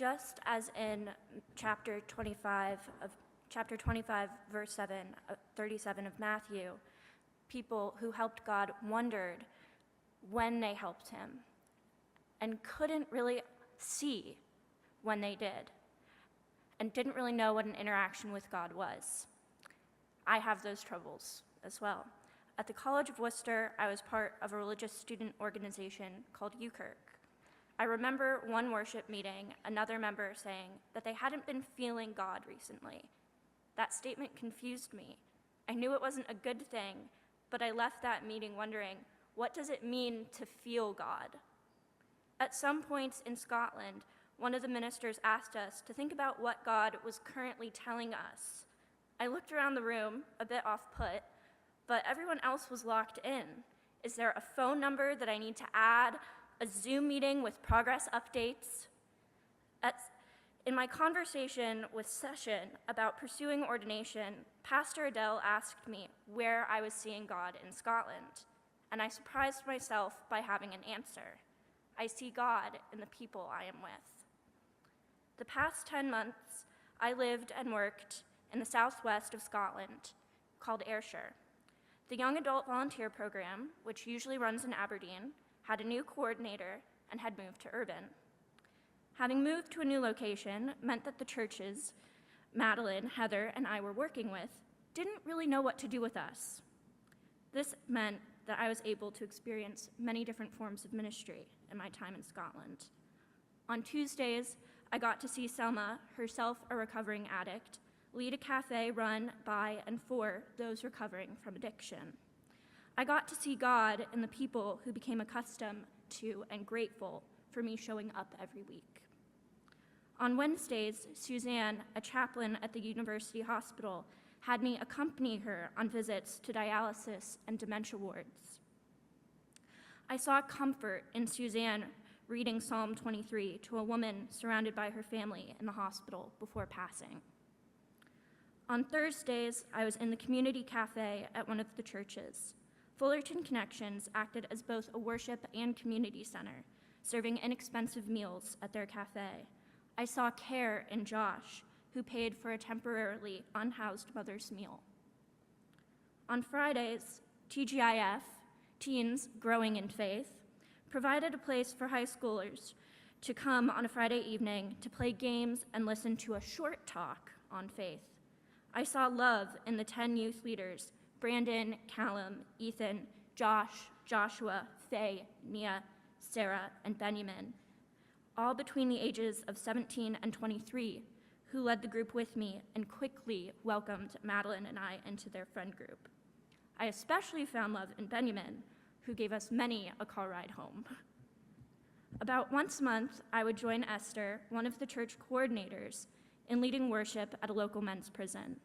Just as in chapter 25, verse 37 of Matthew, people who helped God wondered when they helped him and couldn't really see when they did and didn't really know what an interaction with God was. I have those troubles as well. At the College of Worcester, I was part of a religious student organization called UKirk. I remember one worship meeting, another member saying that they hadn't been feeling God recently. That statement confused me. I knew it wasn't a good thing, but I left that meeting wondering, what does it mean to feel God? At some points in Scotland, one of the ministers asked us to think about what God was currently telling us. I looked around the room, a bit off-put, but everyone else was locked in. Is there a phone number that I need to add? A Zoom meeting with progress updates? In my conversation with Session about pursuing ordination, Pastor Adele asked me where I was seeing God in Scotland, and I surprised myself by having an answer. I see God in the people I am with. The past 10 months, I lived and worked in the southwest of Scotland, called Ayrshire. The Young Adult Volunteer Program, which usually runs in Aberdeen, had a new coordinator and had moved to Urban. Having moved to a new location meant that the churches Madeline, Heather, and I were working with didn't really know what to do with us. This meant that I was able to experience many different forms of ministry in my time in Scotland. On Tuesdays, I got to see Selma, herself a recovering addict, lead a cafe run by and for those recovering from addiction. I got to see God in the people who became accustomed to and grateful for me showing up every week. On Wednesdays, Suzanne, a chaplain at the university hospital, had me accompany her on visits to dialysis and dementia wards. I saw comfort in Suzanne reading Psalm 23 to a woman surrounded by her family in the hospital before passing. On Thursdays, I was in the community cafe at one of the churches. Fullerton Connections acted as both a worship and community center, serving inexpensive meals at their cafe. I saw care in Josh, who paid for a temporarily unhoused mother's meal. On Fridays, TGIF, Teens Growing in Faith, provided a place for high schoolers to come on a Friday evening to play games and listen to a short talk on faith. I saw love in the 10 youth leaders, Brandon, Callum, Ethan, Josh, Joshua, Faye, Nia, Sarah, and Benjamin, all between the ages of 17 and 23, who led the group with me and quickly welcomed Madeline and I into their friend group. I especially found love in Benjamin, who gave us many a car ride home. About once a month, I would join Esther, one of the church coordinators, in leading worship at a local men's prison.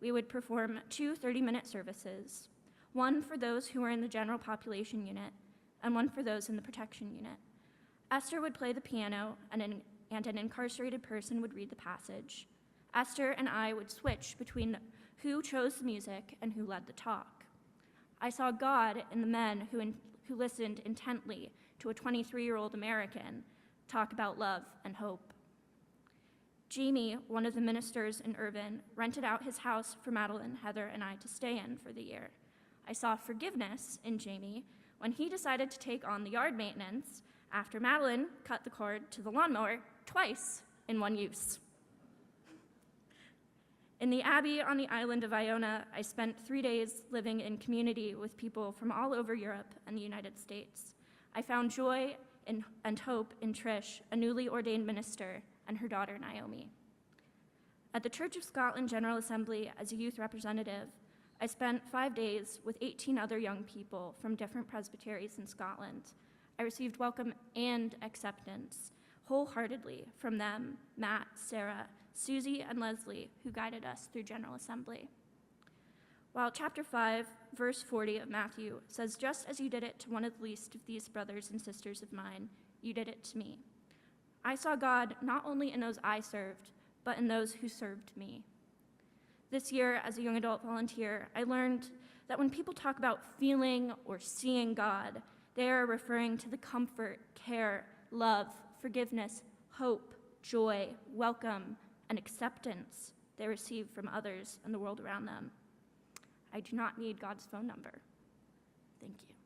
We would perform 2 30-minute services, one for those who were in the general population unit and one for those in the protection unit. Esther would play the piano and an incarcerated person would read the passage. Esther and I would switch between who chose the music and who led the talk. I saw God in the men who listened intently to a 23-year-old American talk about love and hope. Jamie, one of the ministers in Irvine, rented out his house for Madeline, Heather, and I to stay in for the year. I saw forgiveness in Jamie when he decided to take on the yard maintenance after Madeline cut the cord to the lawnmower twice in one use. In the Abbey on the island of Iona, I spent 3 days living in community with people from all over Europe and the United States. I found joy and hope in Trish, a newly ordained minister, and her daughter Naomi. At the Church of Scotland General Assembly as a youth representative, I spent 5 days with 18 other young people from different presbyteries in Scotland. I received welcome and acceptance wholeheartedly from them, Matt, Sarah, Susie, and Leslie, who guided us through General Assembly. While chapter 5, verse 40 of Matthew says, "Just as you did it to one of the least of these brothers and sisters of mine, you did it to me." I saw God not only in those I served, but in those who served me. This year, as a young adult volunteer, I learned that when people talk about feeling or seeing God, they are referring to the comfort, care, love, forgiveness, hope, joy, welcome, and acceptance they receive from others and the world around them. I do not need God's phone number. Thank you.